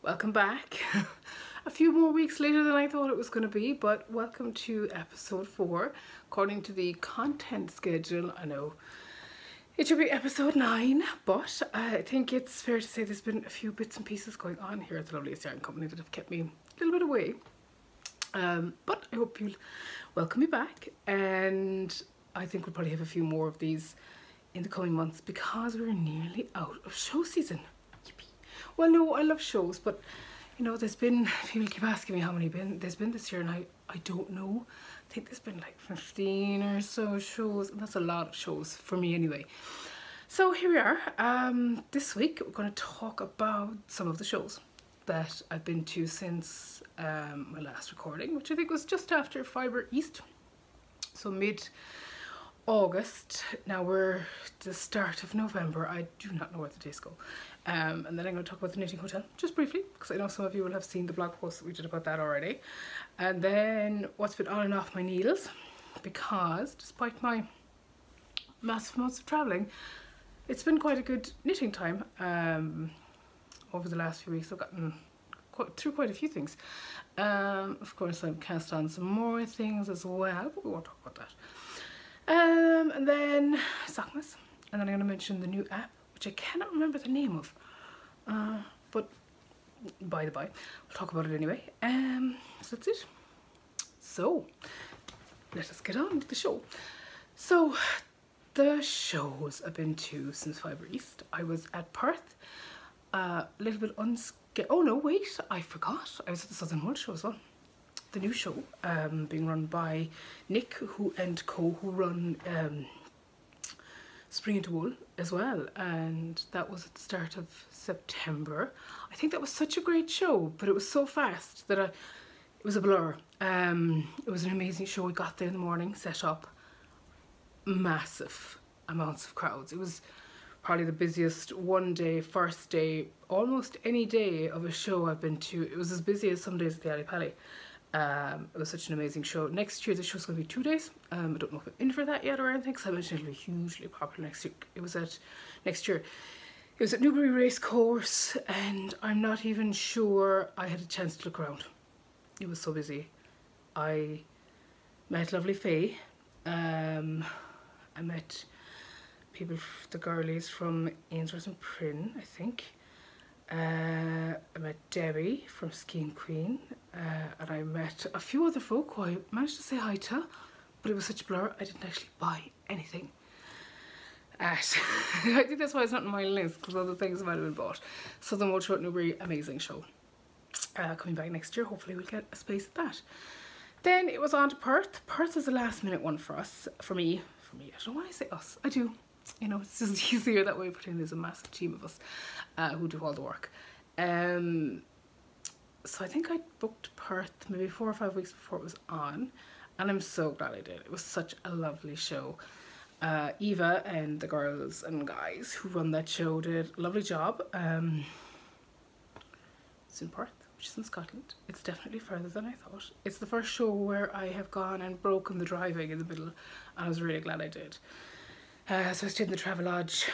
Welcome back. A few more weeks later than I thought it was going to be, but welcome to episode 4. According to the content schedule, I know it should be episode 9, but I think it's fair to say there's been a few bits and pieces going on here at the Loveliest Yarn Company that have kept me a little bit away. But I hope you'll welcome me back, and I think we'll probably have a few more of these in the coming months because we're nearly out of show season. Yippee. Well, no, I love shows, but you know, there's been, people keep asking me how many there's been this year, and I don't know. I think there's been like 15 or so shows, and that's a lot of shows for me anyway. So here we are. This week we're going to talk about some of the shows that I've been to since my last recording, which I think was just after Fibres East, so mid-August. Now we're the start of November. I do not know where the days go. And then I'm going to talk about the Knitting Hotel just briefly, because I know some of you will have seen the blog post that we did about that already. And then what's been on and off my needles, because despite my massive amounts of travelling, it's been quite a good knitting time. Over the last few weeks I've gotten through quite a few things. Of course I've cast on some more things as well, but we won't talk about that. And then Sockmas, and then I'm going to mention the new app, which I cannot remember the name of, but by the by, we'll talk about it anyway. So that's it. So let us get on with the show. So the shows I've been to since Fibres East. I was at Perth, a little bit oh no, wait, I forgot. I was at the Southern Wool show as well. The new show, being run by Nick and co, who run Spring into Wool as well, and that was at the start of September. I think that was such a great show, but it was so fast that it was a blur. It was an amazing show. We got there in the morning, set up, massive amounts of crowds. It was probably the busiest first day, almost any day of a show I've been to. It was as busy as some days at the Alpaca. It was such an amazing show. Next year the show's going to be 2 days. I don't know if I'm in for that yet or anything, because I mentioned it'll be hugely popular next year. Next year. It was at Newbury Racecourse, and I'm not even sure I had a chance to look around. It was so busy. I met lovely Faye. I met people, the girlies from Ainsworth and Prynne, I think. I met Debbie from Skein Queen, and I met a few other folk who I managed to say hi to, but it was such a blur I didn't actually buy anything. I think that's why it's not on my list, because other things might have been bought. Southern Wool Show at Newbury, amazing show. Coming back next year, hopefully we'll get a space at that. Then it was on to Perth. Perth is a last minute one for us, for me. I don't know why I say us, I do. You know, it's just easier that way, pretending there's a massive team of us who do all the work. So I think I booked Perth maybe 4 or 5 weeks before it was on, and I'm so glad I did. It was such a lovely show. Eva and the girls and guys who run that show did a lovely job. It's in Perth, which is in Scotland. It's definitely further than I thought. It's the first show where I have gone and broken the driving in the middle, and I was really glad I did. So I stayed in the Travelodge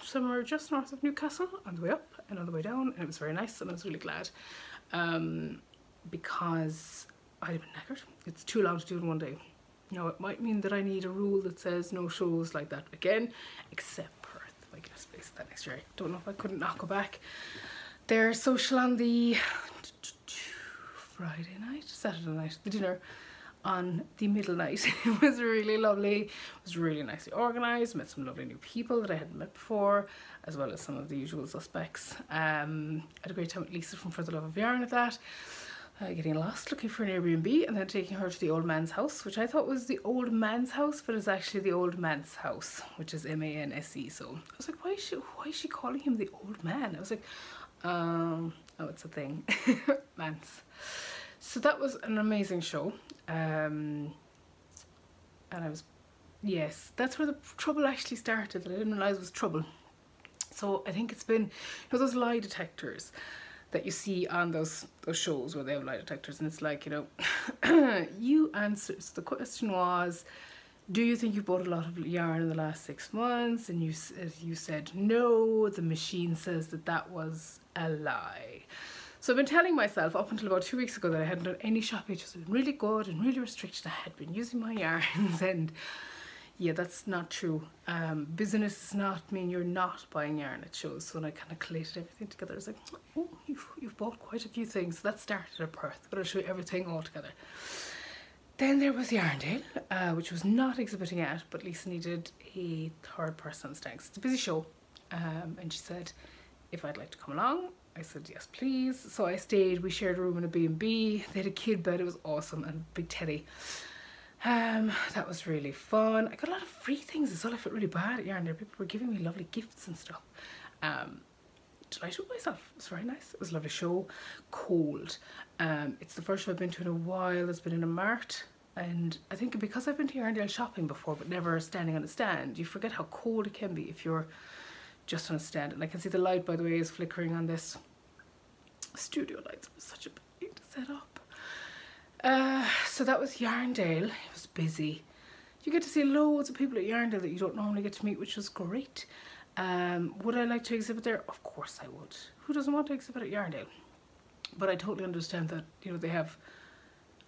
somewhere just north of Newcastle on the way up and on the way down, and it was very nice, and I was really glad, because I'd been knackered. It's too long to do in one day. Now it might mean that I need a rule that says no shows like that again, except Perth. If I get a space that next year. I don't know if I couldn't knock it back. Their social on the Saturday night, the dinner on the middle night. It was really lovely. It was really nicely organised. Met some lovely new people that I hadn't met before, as well as some of the usual suspects. I had a great time with Lisa from For the Love of Yarn at that. Getting lost looking for an Airbnb, and then taking her to the old man's house, which I thought was the old man's house, but it's actually the old man's house, which is M-A-N-S-E. So I was like, why is she calling him the old man? I was like, oh, it's a thing. Man's. So that was an amazing show. And I was, yes, that's where the trouble actually started, that I didn't realise was trouble. So I think it's been, you know, those lie detectors that you see on those shows where they have lie detectors, and it's like, you know, you answered, so the question was, do you think you bought a lot of yarn in the last 6 months? And you said no. The machine says that that was a lie. So I've been telling myself up until about 2 weeks ago that I hadn't done any shopping, just been really good and really restricted. I had been using my yarns, and yeah, that's not true. Business does not mean you're not buying yarn at shows. So when I kind of collated everything together, I was like, oh, you've bought quite a few things. So that started at Perth, but I'll show you everything all together. Then there was Yarndale, which was not exhibiting at, but Lisa needed a third person on stand. It's a busy show, and she said if I'd like to come along. I said yes please. So I stayed. We shared a room in a B&B. They had a kid bed. It was awesome, and big teddy. That was really fun. I got a lot of free things as well. I felt really bad at Yarndale. People were giving me lovely gifts and stuff. Delighted with myself. It was very nice. It was a lovely show. Cold. It's the first show I've been to in a while. It's been in a mart, and I think because I've been to Yarndale shopping before but never standing on a stand, you forget how cold it can be if you're just on a stand. And I can see the light, by the way, is flickering on this studio lights. It was such a pain to set up. So that was Yarndale. It was busy. You get to see loads of people at Yarndale that you don't normally get to meet, which was great. Would I like to exhibit there? Of course I would. Who doesn't want to exhibit at Yarndale? But I totally understand that, you know, they have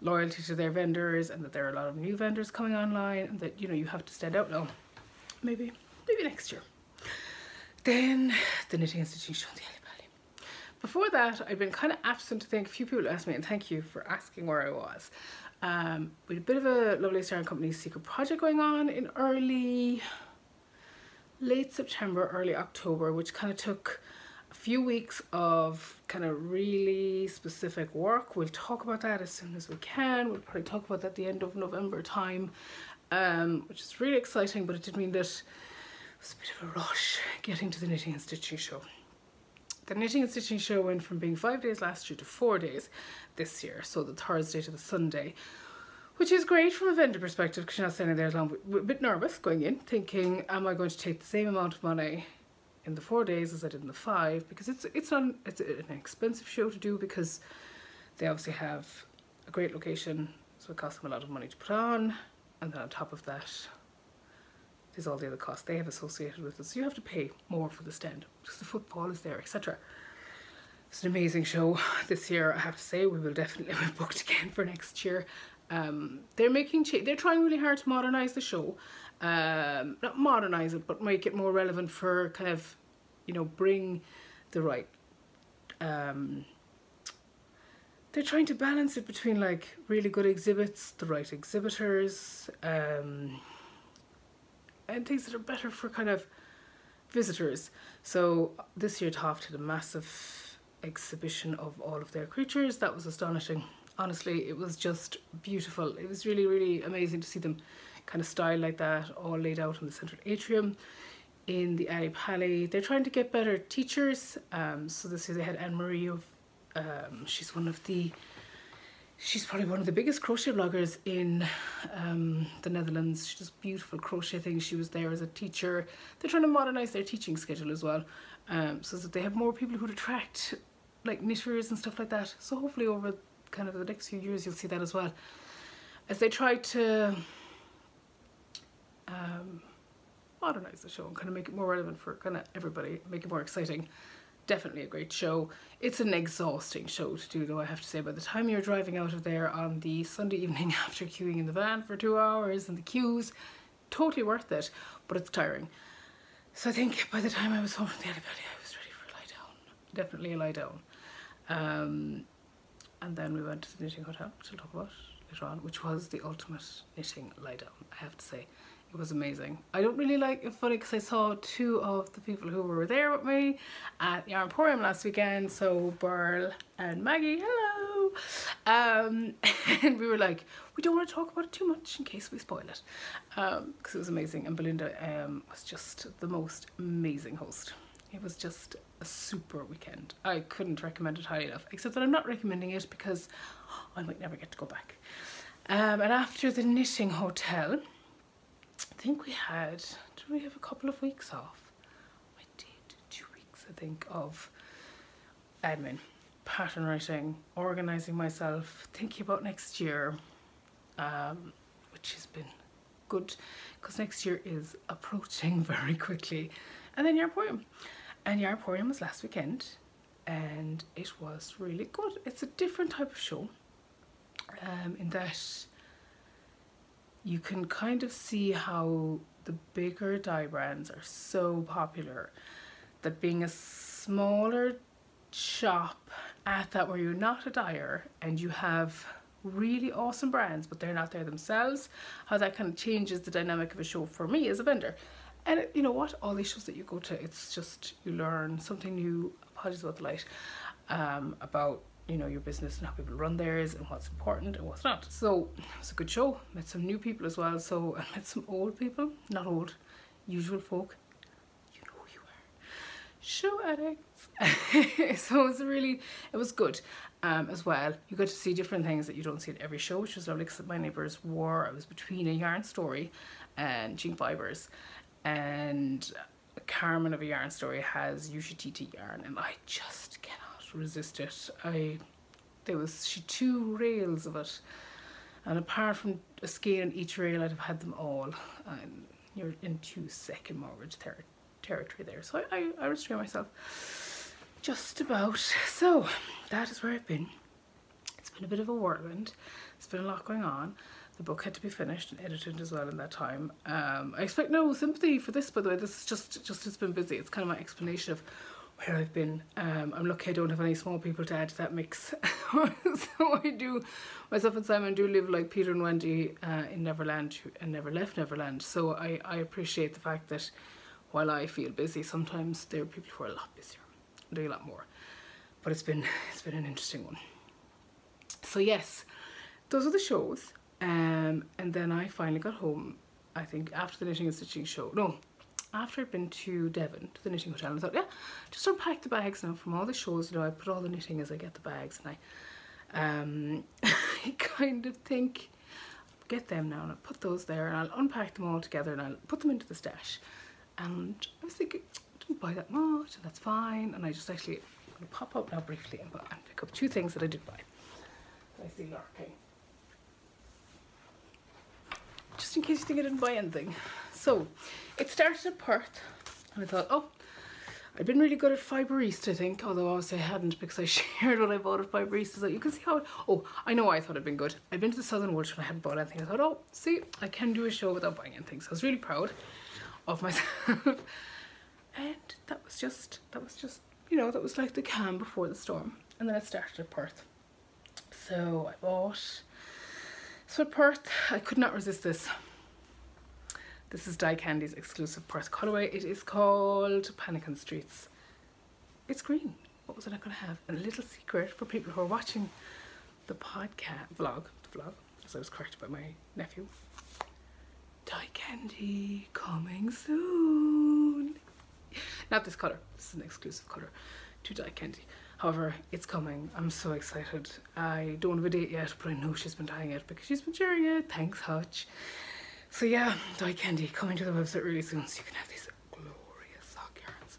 loyalty to their vendors, and that there are a lot of new vendors coming online, and that, you know, you have to stand out now. Maybe next year. Then the Knitting Institute on the LilyPond. Before that, I'd been kind of absent. I think a few people asked me, and thank you for asking where I was. We had a bit of a Loveliest Yarn Company's secret project going on in late September, early October, which kind of took a few weeks of kind of really specific work. We'll talk about that as soon as we can. We'll probably talk about that at the end of November time, which is really exciting, but it did mean that it was a bit of a rush getting to the Knitting and Stitching show. The Knitting and Stitching show went from being 5 days last year to 4 days this year, so the Thursday to the Sunday, which is great from a vendor perspective because you're not standing there as long. We're a bit nervous going in, thinking, am I going to take the same amount of money in the 4 days as I did in the 5? Because it's an expensive show to do, because they obviously have a great location, so it costs them a lot of money to put on, and then on top of that, there's all the other costs they have associated with it. So you have to pay more for the stand because the footfall is there, etc. It's an amazing show this year. I have to say, we will definitely be booked again for next year. They're trying really hard to modernise the show. Not modernise it, but make it more relevant for kind of, you know, bring the right. They're trying to balance it between like really good exhibits, the right exhibitors, and things that are better for kind of visitors. So this year Toft had a massive exhibition of all of their creatures. That was astonishing. Honestly, it was just beautiful. It was really, really amazing to see them kind of styled like that, all laid out in the central atrium in the alley pally. They're trying to get better teachers. So this year they had Anne-Marie of, she's probably one of the biggest crochet bloggers in the Netherlands. She does beautiful crochet things. She was there as a teacher. They're trying to modernise their teaching schedule as well, so that they have more people who'd attract like knitters and stuff like that. So hopefully over kind of the next few years you'll see that as well, as they try to modernise the show and kind of make it more relevant for kind of everybody, make it more exciting. Definitely a great show. It's an exhausting show to do though, I have to say. By the time you're driving out of there on the Sunday evening after queuing in the van for 2 hours and the queues, totally worth it, but it's tiring. So I think by the time I was home from the LilyPond, I was ready for a lie down. Definitely a lie down. And then we went to the knitting hotel, which I'll talk about later on, which was the ultimate knitting lie down, I have to say. It was amazing. I don't really like it, funny, because I saw 2 of the people who were there with me at Yarnporium last weekend, so Purl and Maggie, hello! And we were like, we don't want to talk about it too much in case we spoil it, because it was amazing. And Belinda was just the most amazing host. It was just a super weekend. I couldn't recommend it highly enough, except that I'm not recommending it because I might never get to go back. And after the knitting hotel, I think we had, did we have a couple of weeks off? I did, 2 weeks I think of admin, pattern writing, organising myself, thinking about next year, which has been good because next year is approaching very quickly. And then Yarnporium. And Yarnporium was last weekend. and it was really good. It's a different type of show, in that you can kind of see how the bigger dye brands are so popular, that being a smaller shop at that, where you're not a dyer and you have really awesome brands but they're not there themselves, how that kind of changes the dynamic of a show for me as a vendor. And it, you know what, all these shows that you go to, it's just, you learn something new, apologies about the light, about, you know, your business and how people run theirs and what's important and what's not. So it's a good show. Met some new people as well. So I met some old people, not old, usual folk. You know who you are. Show addicts. So it was good as well. You got to see different things that you don't see at every show, which was lovely, because my neighbours wore, I was between a yarn story and Jing Fibres, and Carmen of a yarn story has UGTT yarn, and I just cannot resist it. She 2 rails of it, and apart from a skein on each rail, I'd have had them all, and you're into second mortgage territory there, so I restrain myself just about. So that is where I've been. It's been a bit of a whirlwind. It's been a lot going on. The book had to be finished and edited as well in that time. I expect no sympathy for this, by the way. This is just it's been busy. It's kind of my explanation of where I've been. I'm lucky I don't have any small people to add to that mix. So I do, myself and Simon do live like Peter and Wendy in Neverland, and never left Neverland. So I appreciate the fact that while I feel busy, sometimes there are people who are a lot busier, doing a lot more. But it's been an interesting one. So yes, those are the shows. And then I finally got home, I think after the knitting and stitching show. No, after I'd been to Devon, to the knitting hotel, and I thought, yeah, just unpack the bags now from all the shows. You know, I put all the knitting as I get the bags, and I kind of think, get them now, and I'll put those there, and I'll unpack them all together, and I'll put them into the stash. And I was thinking, I didn't buy that much, and that's fine. And I just actually, I'm going to pop out now briefly and pick up 2 things that I did buy. I see lurking. Just in case you think I didn't buy anything. So it started at Perth, and I thought, oh, I'd been really good at Fibres, I think, although obviously I hadn't, because I shared what I bought at Fibres, so you can see how, oh, I know why I thought I'd been good. I'd been to the Southern Wool show and I hadn't bought anything. I thought, oh, see, I can do a show without buying anything. So I was really proud of myself. And that was just, you know, that was like the calm before the storm. And then it started at Perth. So I bought, so at Perth, I could not resist this. This is Dye Candy's exclusive Perth colourway. It is called Panican Streets. It's green. What was I not going to have? And a little secret for people who are watching the vlog, as I was corrected by my nephew. Dye Candy coming soon. Not this colour. This is an exclusive colour to Dye Candy. However, it's coming. I'm so excited. I don't have a date yet, but I know she's been dyeing it because she's been sharing it. Thanks, Hutch. So yeah, Dye Candy coming to the website really soon, so you can have these glorious sock yarns.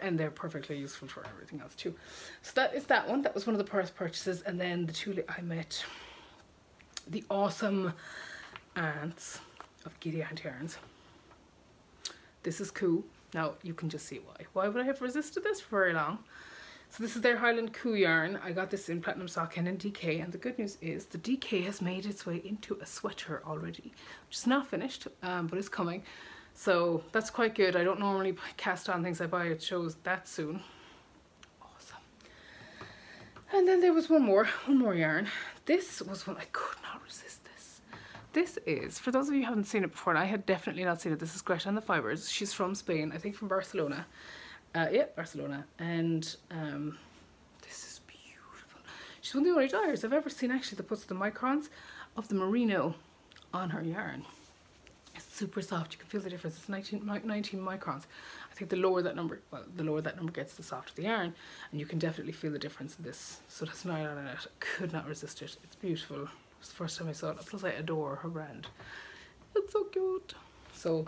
And they're perfectly useful for everything else too. So that is that one. That was one of the Perth purchases. And then the 2 I met the awesome aunts of Giddy Yarns. This is cool. Now you can just see why. Why would I have resisted this for very long? So this is their Highland Coo yarn. I got this in Platinum Sock and in DK, and the good news is the DK has made its way into a sweater already, which is not finished, but it's coming. So that's quite good. I don't normally cast on things I buy at shows that soon. Awesome. And then there was one more yarn. This was one I could not resist. This is, for those of you who haven't seen it before, and I had definitely not seen it, this is Gretta and the Fibres. She's from Spain, I think from Barcelona. Yeah, Barcelona. And this is beautiful. She's one of the only dyers I've ever seen actually that puts the microns of the merino on her yarn. It's super soft. You can feel the difference. It's 19 microns. I think the lower that number, well, the lower that number gets, the softer the yarn, and you can definitely feel the difference in this. So that's nylon in it. I could not resist it. It's beautiful. It's the first time I saw it. Plus I adore her brand. It's so cute. So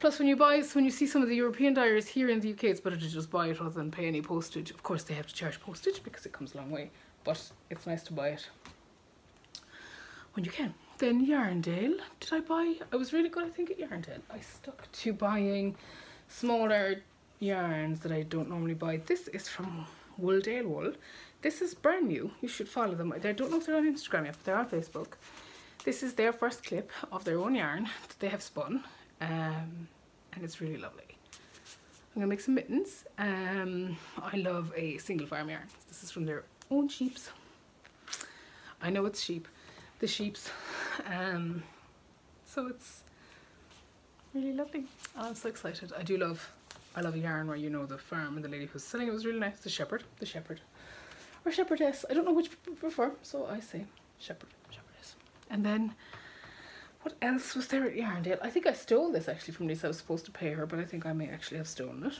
plus when you see some of the European dyers here in the UK, it's better to just buy it rather than pay any postage. Of course they have to charge postage because it comes a long way, but it's nice to buy it when you can. Then Yarndale, did I buy? I was really good I think at Yarndale. I stuck to buying smaller yarns that I don't normally buy. This is from Wooldale Wool. This is brand new. You should follow them. I don't know if they're on Instagram yet, but they're on Facebook. This is their first clip of their own yarn that they have spun, and it's really lovely. I'm gonna make some mittens. I love a single farm yarn. This is from their own sheeps. I know it's sheep, the sheeps. So it's really lovely. I'm so excited. I love a yarn where you know the farm and the lady who's selling it was really nice. The shepherd, or shepherdess. I don't know which people prefer, so I say shepherd, shepherdess. And then what else was there at Yarndale? I think I stole this actually from Lisa. I was supposed to pay her, but I think I may actually have stolen it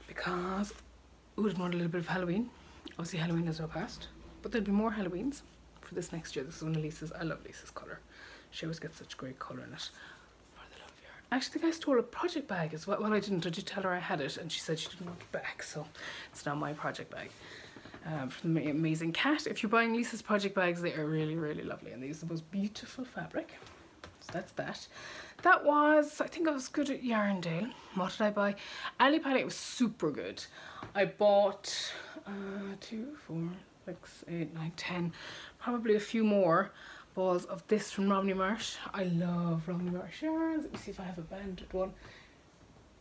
because we would want a little bit of Halloween. Obviously Halloween is now past, but there'll be more Halloweens for this next year. This is one of Lisa's. I love Lisa's colour. She always gets such great colour in it. For the love of yarn. Actually, I think I stole a project bag as well. Well, I didn't. I did tell her I had it, and she said she didn't want it back, so it's now my project bag. From the amazing cat. If you're buying Lisa's project bags, they are really, really lovely, and they use the most beautiful fabric. So that's that. That was, I think I was good at Yarndale. What did I buy? LilyPond. It was super good. I bought 2, 4, 6, 8, 9, 10, probably a few more balls of this from Romney Marsh. I love Romney Marsh yarns. Let me see if I have a banded one.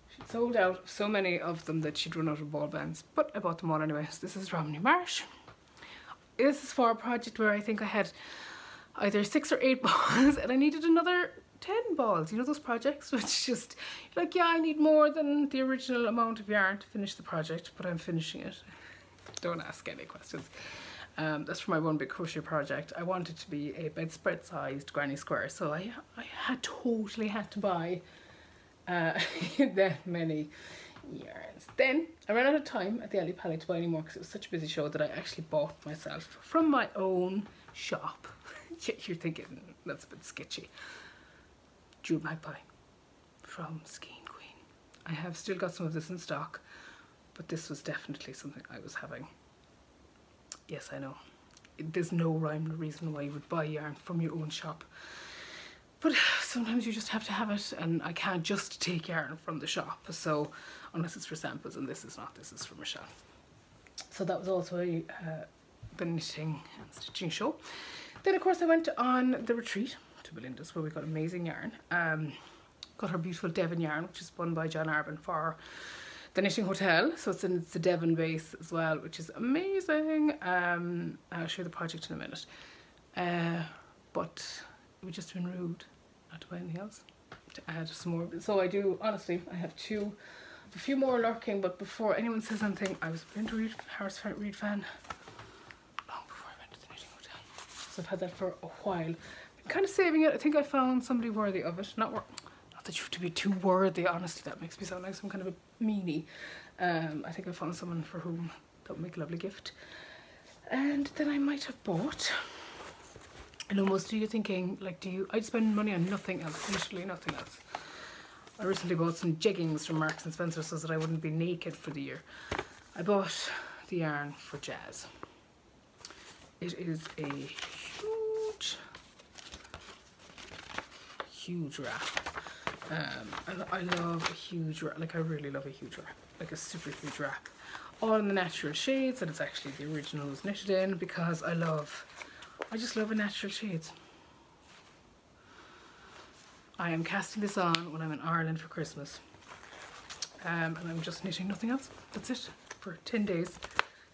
She'd sold out so many of them that she'd run out of ball bands, but I bought them all anyway. So this is Romney Marsh. This is for a project where I think I had either 6 or 8 balls and I needed another 10 balls. You know those projects which just like, yeah, I need more than the original amount of yarn to finish the project, but I'm finishing it. Don't ask any questions. That's for my one big crochet project. I wanted to be a bedspread sized granny square, so I totally had to buy that many yarns. Then I ran out of time at the LilyPond to buy any more because it was such a busy show that I actually bought myself from my own shop. You're thinking that's a bit sketchy. Jewel Magpie from Skein Queen. I have still got some of this in stock, but this was definitely something I was having. Yes, I know. There's no rhyme or reason why you would buy yarn from your own shop. But sometimes you just have to have it, and I can't just take yarn from the shop, so unless it's for samples, and this is not, this is from a shop. So that was also a the knitting and stitching show. Then of course I went on the retreat to Belinda's where we got amazing yarn. Got her beautiful Devon yarn, which is spun by John Arbin for the Knitting Hotel, so it's a Devon base as well, which is amazing. I'll show you the project in a minute. But it would just have been rude not to buy anything else, to add some more. So I do, honestly, I have a few more lurking, but before anyone says anything, I was a Belinda Reid fan long before I went to the Knitting Hotel. So I've had that for a while. I'm kind of saving it. I think I found somebody worthy of it. Not that you have to be too worthy, honestly, that makes me sound like some kind of a meanie. I think I found someone for whom that would make a lovely gift. And then I might have bought, I know most of you are thinking, like, I'd spend money on nothing else, literally nothing else. I recently bought some jeggings from Marks and Spencer so that I wouldn't be naked for the year. I bought the yarn for Jazz. It is a huge wrap. And I love a huge wrap, like I really love a huge wrap, like a super huge wrap. All in the natural shades, and it's actually the original was knitted in because I just love a natural shades. I am casting this on when I'm in Ireland for Christmas. And I'm just knitting nothing else. That's it for 10 days.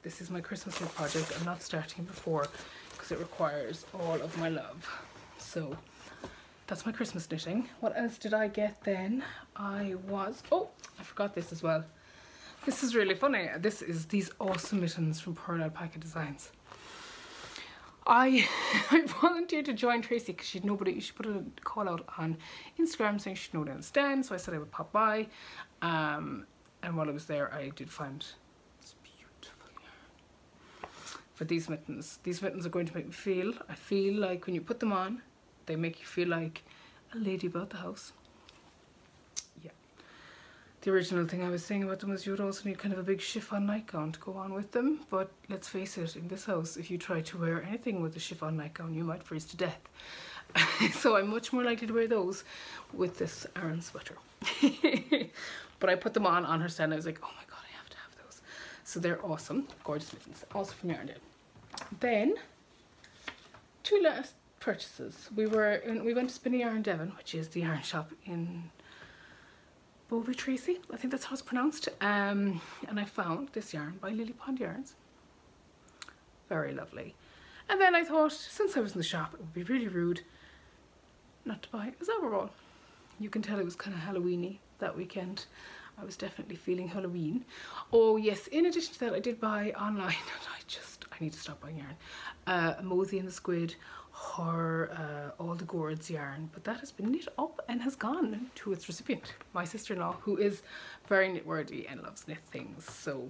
This is my Christmas knit project. I'm not starting before because it requires all of my love. So that's my Christmas knitting. What else did I get then? I forgot this as well. This is really funny. This is these awesome mittens from Purl Alpaca Designs. I volunteered to join Tracy because she put a call out on Instagram saying she'd know down the stand, so I said I would pop by. And while I was there, I did find this beautiful yarn for these mittens. These mittens are going to make me feel, I feel like when you put them on, they make you feel like a lady about the house. Yeah. The original thing I was saying about them was you would also need kind of a big chiffon nightgown to go on with them, but let's face it, in this house, if you try to wear anything with a chiffon nightgown, you might freeze to death. So I'm much more likely to wear those with this Aran sweater. But I put them on her stand, I was like, oh my god, I have to have those. So they're awesome, gorgeous mittens, also from Yarndale. Then, 2 last purchases. We went to Spinny Yarn Devon, which is the yarn shop in Bovey Tracy, I think that's how it's pronounced. And I found this yarn by LilyPond Yarns. Very lovely. And then I thought, since I was in the shop, it would be really rude not to buy a Zauberball. You can tell it was kind of Halloween-y that weekend. I was definitely feeling Halloween. Oh yes, in addition to that, I did buy online, and I need to stop buying yarn. Mothy and the Squid, her all the gourds yarn, but that has been knit up and has gone to its recipient, my sister-in-law, who is very knit-worthy and loves knit things. So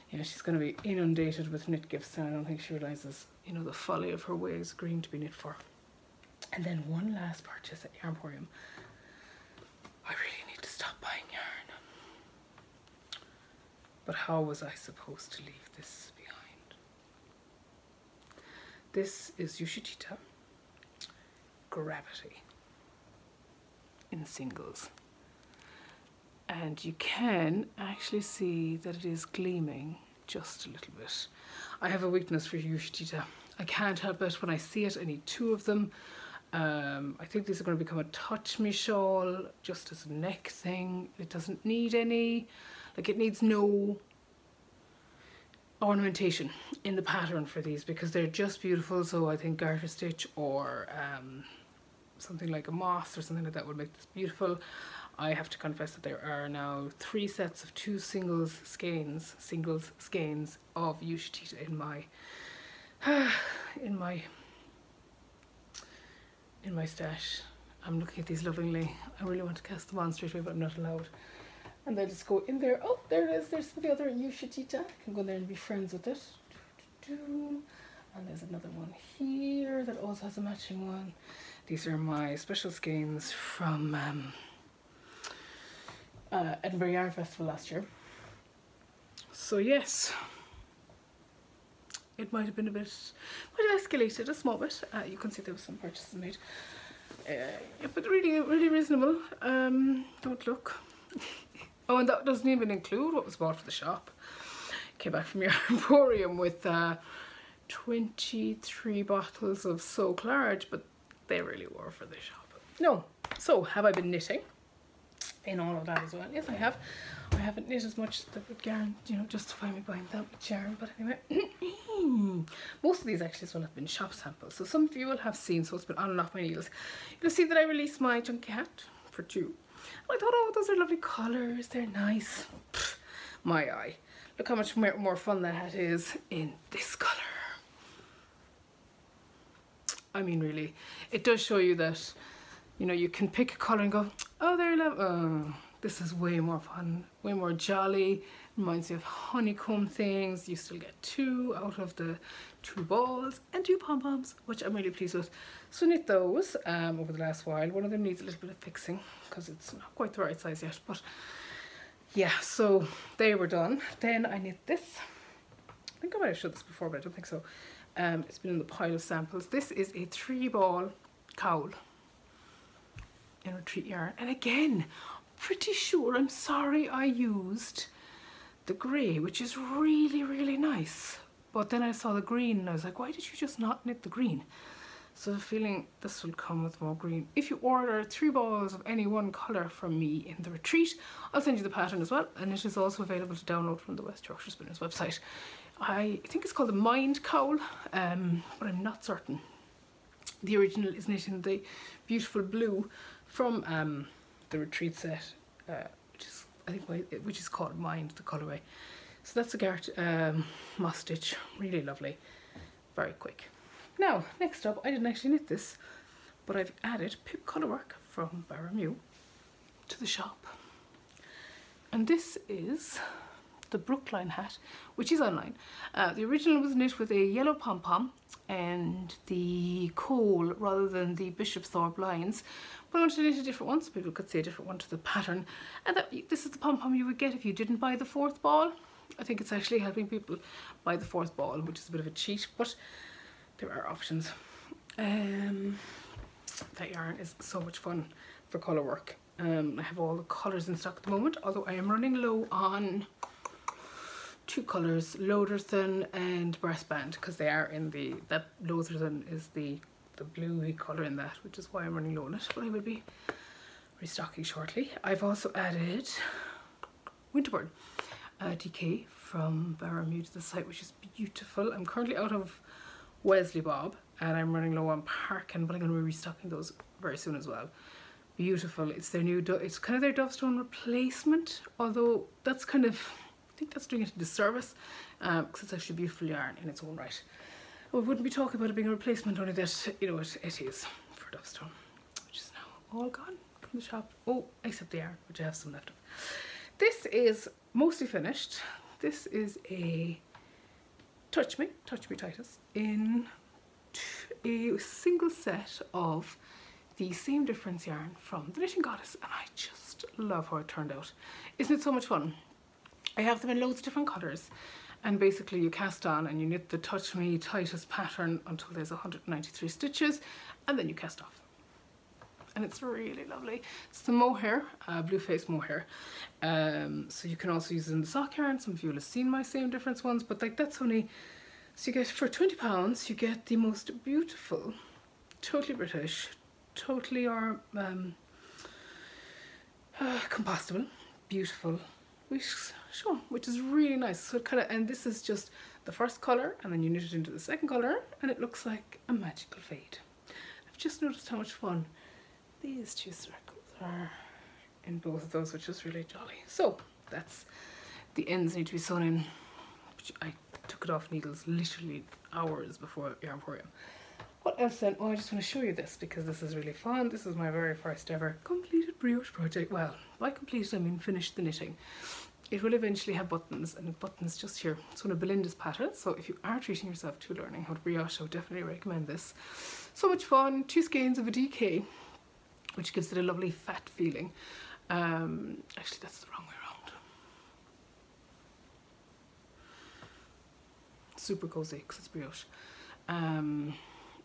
yeah, she's going to be inundated with knit gifts, and I don't think she realises, you know, the folly of her ways agreeing to be knit for. And then one last purchase at Yarnporium. I really need to stop buying yarn. But how was I supposed to leave this behind? This is Ushitita Gravity in singles. And you can actually see that it is gleaming just a little bit. I have a weakness for Ushitita. I can't help it. When I see it, I need 2 of them. I think these are going to become a touch me shawl, just as a neck thing. It doesn't need any, like it needs no ornamentation in the pattern for these, because they're just beautiful. So I think garter stitch or something like a moss or something like that would make this beautiful. I have to confess that there are now 3 sets of 2 singles skeins of Ushitita in my stash. I'm looking at these lovingly. I really want to cast them on straight away, but I'm not allowed. And they'll just go in there. Oh, there it is. There's the other Ushitita. I can go in there and be friends with it. And there's another one here that also has a matching one. These are my special skeins from Edinburgh Yarn Festival last year. So yes, it might have been might have escalated a small bit. You can see there was some purchases made, but really, really reasonable. Don't look. Oh, and that doesn't even include what was bought for the shop. Came back from Yarnporium with 23 bottles of Soak Large, but they really were for the shop. No. So, have I been knitting in all of that as well? Yes, I have. I haven't knit as much that would yarn, you know, justify me buying that much yarn, but anyway. Most of these actually as well have been shop samples, so some of you will have seen, so it's been on and off my needles. You'll see that I released my chunky hat for 2. I thought, oh, those are lovely colours, they're nice. Pfft, my eye. Look how much more fun that hat is in this colour. I mean, really, it does show you that, you know, you can pick a colour and go, oh, they're lovely. Oh, this is way more fun, way more jolly. Reminds you of honeycomb things. You still get 2 out of the 2 balls and 2 pom-poms, which I'm really pleased with. So knit those over the last while. One of them needs a little bit of fixing because it's not quite the right size yet, but yeah, so they were done. Then I knit this. I think I might have showed this before, but I don't think so. It's been in the pile of samples. This is a 3-ball cowl in Retreat yarn, and again, pretty sure, I'm sorry I used the grey, which is really, really nice, but then I saw the green and I was like, why did you just not knit the green? So I'm feeling this will come with more green. If you order 3 balls of any one colour from me in the Retreat, I'll send you the pattern as well, and it is also available to download from the West Yorkshire Spinners website. I think it's called the Mind Cowl, but I'm not certain. The original is knit in the beautiful blue from the Retreat set, which is called Mind, the colourway. So that's a moss stitch, really lovely, very quick. Now, next up, I didn't actually knit this, but I've added Pip Colourwork from Barramew to the shop. And this is the Brooklime Hat, which is online. The original was knit with a yellow pom-pom and the coal rather than the Bishop Thorpe lines, but I wanted to knit a different one so people could see a different one to the pattern. And this is the pom-pom you would get if you didn't buy the 4th ball. I think it's actually helping people buy the 4th ball, which is a bit of a cheat, but there are options. That yarn is so much fun for colour work. I have all the colours in stock at the moment, although I am running low on two colours, Loaderthan and Brass Band, because they are in the, that Loaderthan is the bluey colour in that, which is why I'm running low on it, but I will be restocking shortly. I've also added Winterburn DK from Barramude to the site, which is beautiful. I'm currently out of Wesley Bob and I'm running low on Parkin, but I'm going to be restocking those very soon as well. Beautiful. It's their new, it's kind of their Dovestone replacement, although that's kind of, I think that's doing it a disservice, because it's actually beautiful yarn in its own right. We wouldn't be talking about it being a replacement, only that, you know, it is for Dovestone, which is now all gone from the shop. Oh, except the yarn, which I have some left of. This is mostly finished. This is a Touch Me Titus in a single set of the Same Difference yarn from the Knitting Goddess, and I just love how it turned out. Isn't it so much fun? I have them in loads of different colours, and basically you cast on and you knit the Touch Me Titus pattern until there's 193 stitches, and then you cast off. And it's really lovely. It's the mohair, blue face mohair. So you can also use it in the sock yarn. Some of you will have seen my Same Difference ones, but like that's only, so you get, for £20, you get the most beautiful, totally British, totally compostable, beautiful shawl, which is really nice. So it kind of, and this is just the first colour, and then you knit it into the second colour, and it looks like a magical fade. I've just noticed how much fun these two circles are in both of those, which is really jolly. So that's, the ends need to be sewn in, which I took it off needles literally hours before Yarnporium. What else then? Oh, I just want to show you this because this is really fun. This is my very first ever completed brioche project. Well, by completed I mean finished the knitting. It will eventually have buttons, and the buttons just here. It's one of Belinda's patterns, so if you are treating yourself to learning how to brioche, I would definitely recommend this. So much fun. 2 skeins of a DK, which gives it a lovely fat feeling. Actually that's the wrong way around. Super cozy because it's brioche.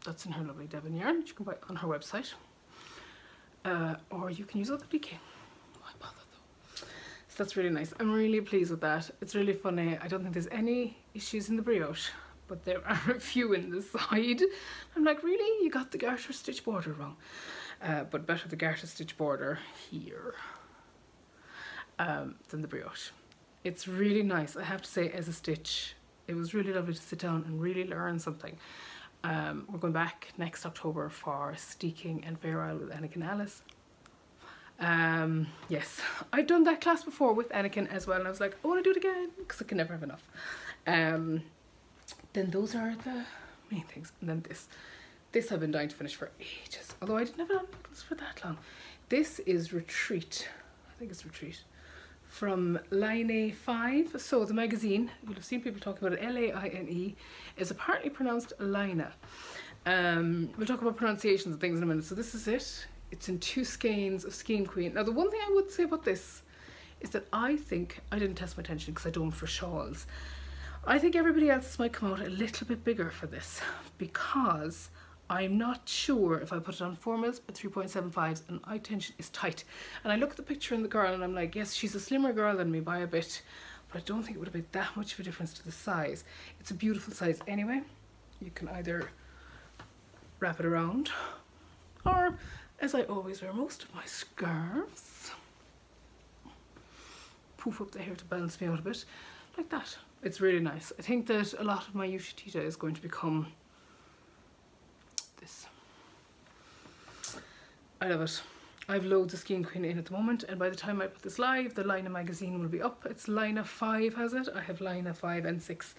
That's in her lovely Devon yarn, which you can buy on her website. Or you can use other DK. Why bother though? So that's really nice. I'm really pleased with that. It's really funny. I don't think there's any issues in the brioche, but there are a few in the side. I'm like, really? You got the garter stitch border wrong. But better the garter stitch border here than the brioche. It's really nice, I have to say, as a stitch. It was really lovely to sit down and really learn something. We're going back next October for Steeking and Fair Isle with Anakin Alice. Yes, I've done that class before with Anakin as well, and I was like, I want to do it again because I can never have enough. Then those are the main things, and then this I've been dying to finish for ages, although I didn't have it on needles for that long. This is Retreat, I think it's Retreat, from Laine 5. So the magazine, you'll have seen people talking about it, L-A-I-N-E, is apparently pronounced Laina. We'll talk about pronunciations and things in a minute. So this is it. It's in 2 skeins of Skein Queen. Now the one thing I would say about this is that I think, I didn't test my tension because I don't for shawls, I think everybody else's might come out a little bit bigger for this, because I'm not sure if I put it on 4 mils or 3.75s, and eye tension is tight. And I look at the picture in the girl and I'm like, yes, she's a slimmer girl than me by a bit, but I don't think it would have made that much of a difference to the size. It's a beautiful size anyway. You can either wrap it around, or, as I always wear most of my scarves, poof up the hair to balance me out a bit, like that. It's really nice. I think that a lot of my Ushitita is going to become this. I love it. I have loads of Skein Queen in at the moment, and by the time I put this live, the Laine magazine will be up. It's Laine 5 has it. I have Laine 5 and 6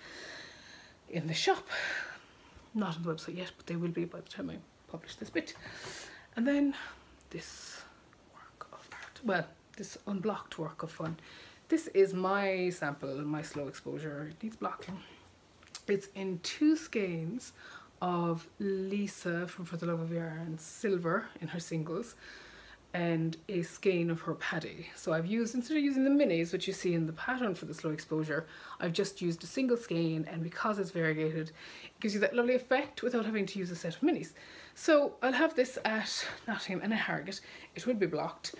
in the shop. Not on the website yet, but they will be by the time I publish this bit. And then this work of art. Well, this unblocked work of fun. This is my sample, my slow exposure. It needs blocking. It's in 2 skeins of Lisa from For the Love of Yarns silver in her singles, and a skein of her paddy. So I've used, instead of using the minis which you see in the pattern for the slow exposure, I've just used a single skein, and because it's variegated, it gives you that lovely effect without having to use a set of minis. So I'll have this at Nottingham and at Harrogate. It will be blocked.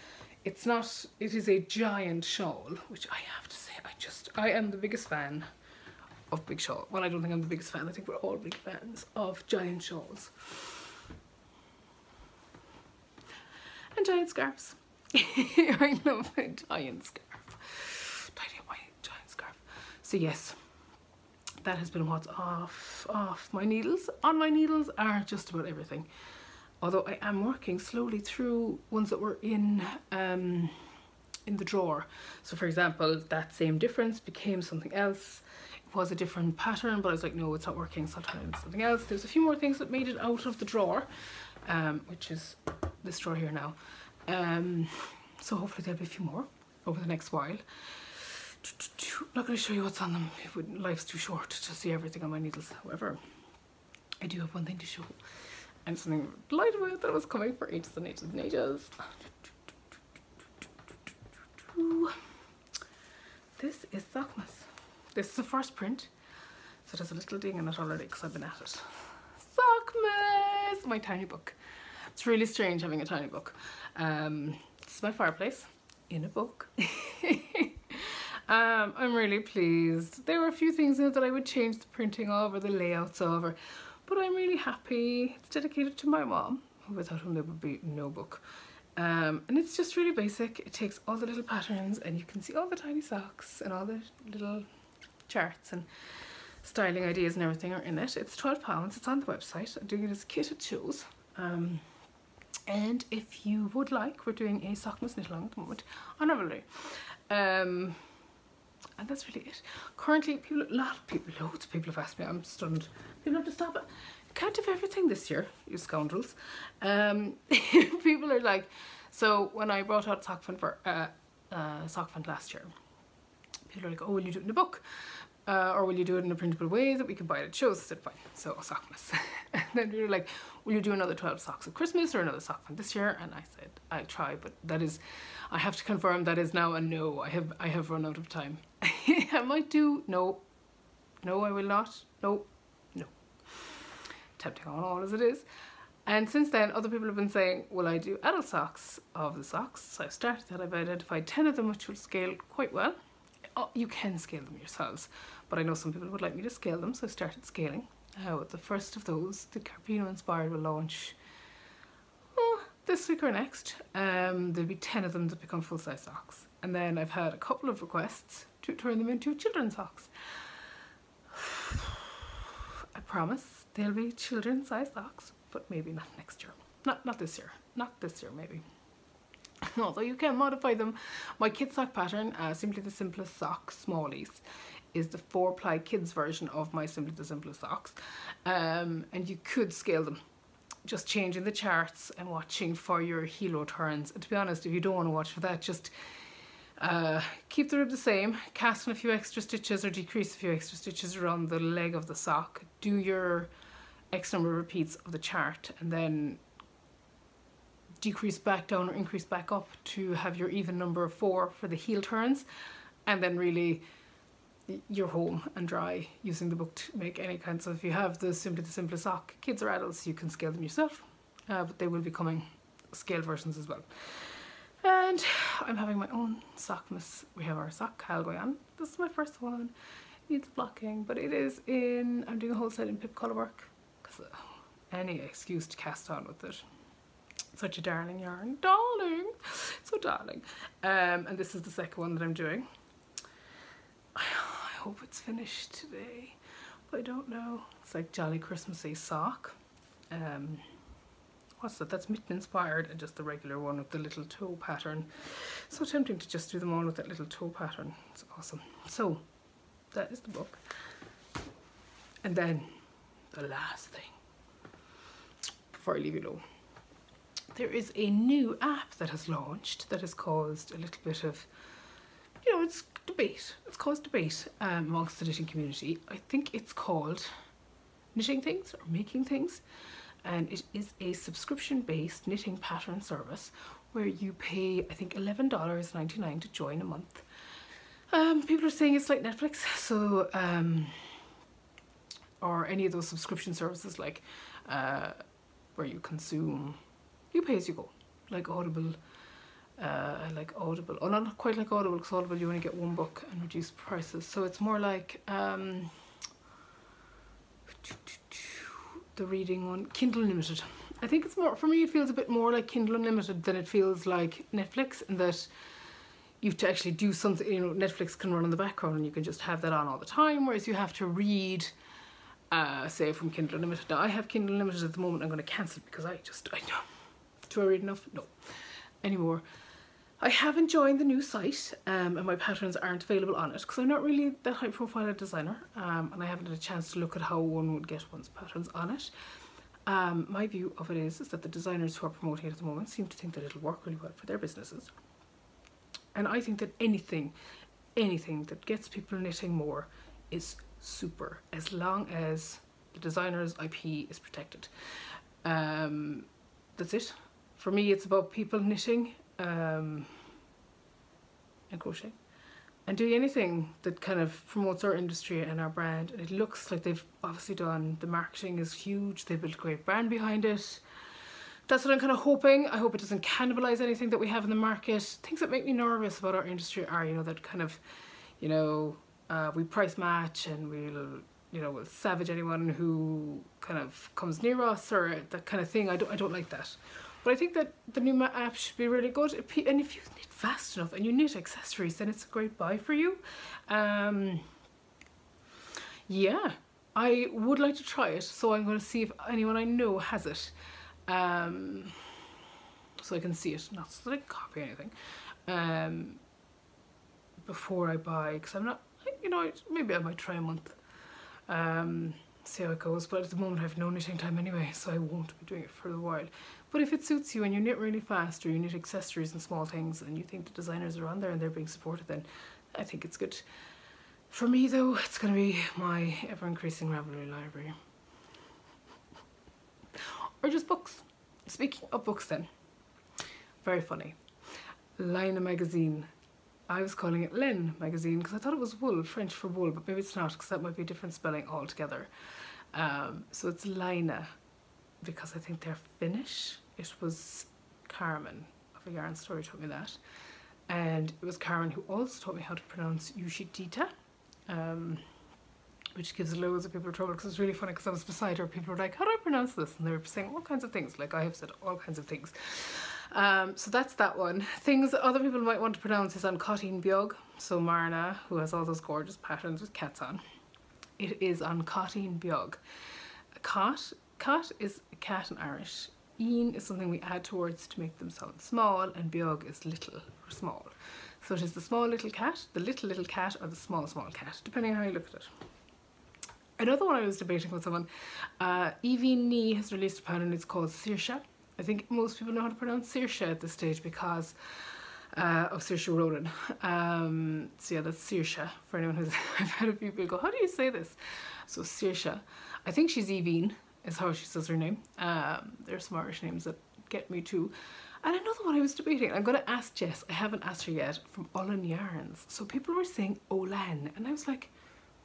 It's not, it is a giant shawl, which I have to say, I am the biggest fan of big shawl. Well, I don't think I'm the biggest fan, I think we're all big fans of giant shawls. And giant scarves. I love a giant scarf. Tiny white giant scarf. So yes, that has been what's off my needles. On my needles are just about everything. Although I am working slowly through ones that were in the drawer. So for example, that same difference became something else. It was a different pattern, but I was like, no, it's not working, so I'll try something else. There's a few more things that made it out of the drawer, which is this drawer here now. So hopefully there'll be a few more over the next while. I'm not going to show you what's on them. Life's too short to see everything on my needles. However, I do have one thing to show. And something I'm delighted with that was coming for ages and ages and ages. This is Sockmas. This is the first print. So there's a little ding in it already because I've been at it. Sockmas! My tiny book. It's really strange having a tiny book. This is my fireplace in a book. I'm really pleased. There were a few things in it that I would change the printing of or the layouts of, but I'm really happy. It's dedicated to my mom, without whom there would be no book. And it's just really basic. It takes all the little patterns and you can see all the tiny socks and all the little charts and styling ideas and everything are in it. It's £12. It's on the website. I'm doing it as a kit at shows. And if you would like, we're doing a Sockmas knit along at the moment on Ravelry. And that's really it. Currently, loads of people have asked me, I'm stunned. People have to stop it. You can't have everything this year, you scoundrels. People are like, so when I brought out Sock Fund last year, people are like, oh, will you do it in a book? Or will you do it in a printable way that we can buy it at shows? I said, fine, so Sockmas. And then we were like, will you do another 12 socks at Christmas or another Sock Fund this year? And I said, I'll try, but that is, I have to confirm that is now a no. I have run out of time. I might do, no, I will not, no. Tempting on all as it is. And since then, other people have been saying, will I do adult socks of the socks? So I've started that. I've identified 10 of them which will scale quite well. Oh, you can scale them yourselves, but I know some people would like me to scale them, so I started scaling. The first of those, the Carpino Inspired, will launch this week or next. There'll be 10 of them that become full-size socks. And then I've had a couple of requests to turn them into children's socks. I promise they'll be children's size socks, but maybe not next year. Not this year. Not this year, maybe. Although you can modify them. My kid sock pattern, Simply the Simplest Sock Smallies, is the 4-ply kids version of my Simply the Simplest socks. And you could scale them, just changing the charts and watching for your helo turns. And to be honest, if you don't want to watch for that, just keep the rib the same, cast in a few extra stitches or decrease a few extra stitches around the leg of the sock, do your X number of repeats of the chart, and then decrease back down or increase back up to have your even number of 4 for the heel turns, and then really you're home and dry using the book to make any kind. So if you have the Simply the Simplest sock, kids or adults, you can scale them yourself, but they will be coming scale versions as well. And I'm having my own Sockmas. We have our sock cal going on. This is my first one. Needs blocking, but it is in, I'm doing a whole set in Pip Colourwork, because any excuse to cast on with it. Such a darling yarn. Darling! So darling. And this is the second one that I'm doing. I hope it's finished today, but I don't know. It's like Jolly Christmassy sock. What's that? That's mitten inspired, and just the regular one with the little toe pattern. So tempting to just do them all with that little toe pattern. It's awesome. So that is the book. And then the last thing, before I leave you alone, there is a new app that has launched that has caused a little bit of, you know, it's debate. It's caused debate amongst the knitting community. I think it's called Knitting Things or Making Things. And it is a subscription-based knitting pattern service where you pay, I think, $11.99 to join a month. People are saying it's like Netflix, so or any of those subscription services like where you consume, you pay as you go, like Audible, I like Audible. Oh, not quite like Audible, because Audible you only get one book and reduced prices. So it's more like the reading one, Kindle Unlimited. I think it's more, for me it feels a bit more like Kindle Unlimited than it feels like Netflix, in that you have to actually do something. You know, Netflix can run in the background and you can just have that on all the time, whereas you have to read, say, from Kindle Unlimited. Now I have Kindle Unlimited at the moment. I'm going to cancel it because I know. Do I read enough? No. Anymore. I haven't joined the new site, and my patterns aren't available on it because I'm not really that high profile a designer, and I haven't had a chance to look at how one would get one's patterns on it. My view of it is that the designers who are promoting it at the moment seem to think that it'll work really well for their businesses. And I think that anything that gets people knitting more is super, as long as the designer's IP is protected. That's it. For me, it's about people knitting and crochet and doing anything that kind of promotes our industry and our brand. And it looks like they've obviously done, the marketing is huge, they built a great brand behind it. That's what I'm kind of hoping. I hope it doesn't cannibalize anything that we have in the market. Things that make me nervous about our industry are, you know, that kind of, you know, we price match and we'll, you know, we'll savage anyone who kind of comes near us, or that kind of thing. I don't like that. But I think that the new app should be really good. And if you knit fast enough and you knit accessories, then it's a great buy for you. Yeah, I would like to try it. So I'm going to see if anyone I know has it. So I can see it, not so that I can copy anything. Before I buy, because I'm not, you know, maybe I might try a month. See how it goes, but at the moment I have no knitting time anyway, so I won't be doing it for a while. But if it suits you and you knit really fast, or you knit accessories and small things, and you think the designers are on there and they're being supported, then I think it's good. For me though, it's going to be my ever-increasing Ravelry library. Or just books. Speaking of books then, very funny. Laine Magazine. I was calling it Laine Magazine because I thought it was wool, French for wool, but maybe it's not, because that might be a different spelling altogether. So it's Laine, because I think they're Finnish. It was Carmen of A Yarn Story taught me that. And it was Carmen who also taught me how to pronounce Ushitita, which gives loads of people trouble, because it's really funny, because I was beside her, people were like, how do I pronounce this? And they were saying all kinds of things, like I have said all kinds of things. So that's that one. Things that other people might want to pronounce is on Cotteen Biog. So Marna, who has all those gorgeous patterns with cats on, it is on Cotteen Biog. Cot is a cat in Irish. Een is something we add to words to make them sound small, and biog is little or small. So it is the small little cat, the little cat, or the small cat, depending on how you look at it. Another one I was debating with someone, Evie Nee has released a pattern, it's called Saoirse. I think most people know how to pronounce Saoirse at this stage because of Saoirse Ronan. So yeah, that's Saoirse for anyone who's, I've had a few people go, how do you say this? So Saoirse. I think she's Evine, is how she says her name. There's some Irish names that get me too. And another one I was debating, I'm going to ask Jess, I haven't asked her yet, from Olin Yarns. So people were saying Olan, and I was like,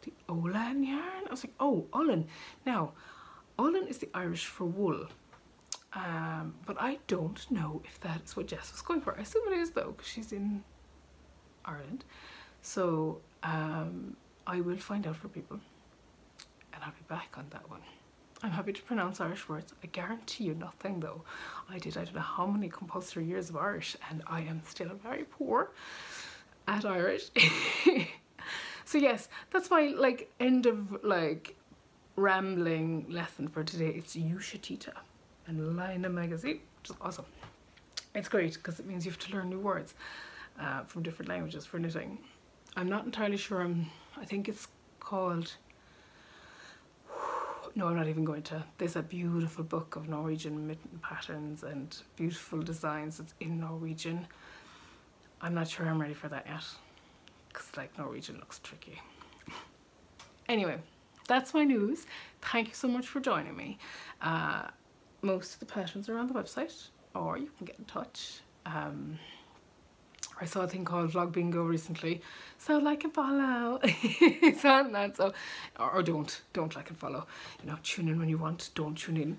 the Olan yarn? I was like, oh, Olin. Now, Olin is the Irish for wool. But I don't know if that is what Jess was going for. I assume it is though, because she's in Ireland. So I will find out for people, and I'll be back on that one. I'm happy to pronounce Irish words. I guarantee you nothing though. I don't know how many compulsory years of Irish, and I am still very poor at Irish. So yes, that's my end of rambling lesson for today. It's Ushitita and Laine Magazine, which is awesome. It's great because it means you have to learn new words from different languages for knitting. I'm not entirely sure. I think it's called, no, I'm not even going to. There's a beautiful book of Norwegian mitten patterns and beautiful designs that's in Norwegian. I'm not sure I'm ready for that yet, because Norwegian looks tricky. Anyway, that's my news. Thank you so much for joining me. Most of the patterns are on the website, or you can get in touch. I saw a thing called Vlog Bingo recently, so like and follow. It's on that, so, or don't like and follow. You know, tune in when you want, don't tune in.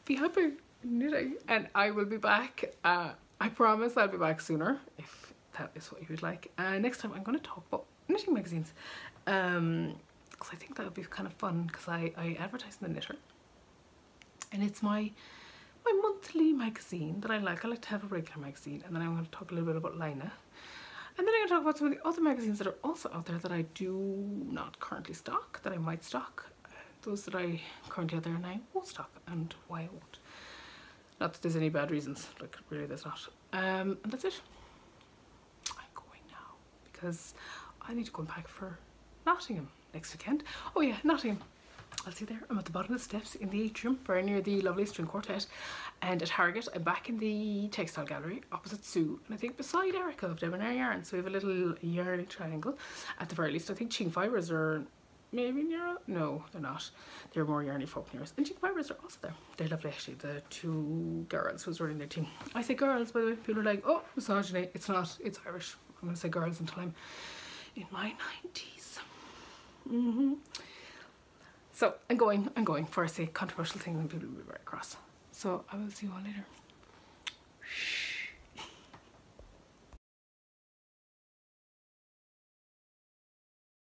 Be happy knitting, and I will be back I promise I'll be back sooner if that is what you would like. Next time I'm going to talk about knitting magazines, because I think that would be kind of fun, because I advertise in the Knitter, and it's my monthly magazine that I like. I like to have a regular magazine, and then I'm going to talk a little bit about Laine, and then I'm going to talk about some of the other magazines that are also out there that I do not currently stock, that I might stock. Those that I currently out there and I won't stock, and why I won't. Not that there's any bad reasons, like really there's not. And that's it. I'm going now because I need to go back for Nottingham next weekend. Oh yeah, Nottingham. I'll see you there. I'm at the bottom of the steps in the atrium, very near the Loveliest string quartet. And at Harrogate, I'm back in the textile gallery opposite Sue, and I think beside Erica of Debonair Yarns. So we have a little yarny triangle. At the very least, I think Ching Fibres are maybe near. No, they're not. They're more yarny folk nears. And Ching Fibres are also there. They're lovely actually, the two girls who's running their team. I say girls, by the way. People are like, oh, misogyny. It's not. It's Irish. I'm going to say girls until I'm in my 90s. So I'm going for a say controversial thing, and people will be very cross. So I will see you all later.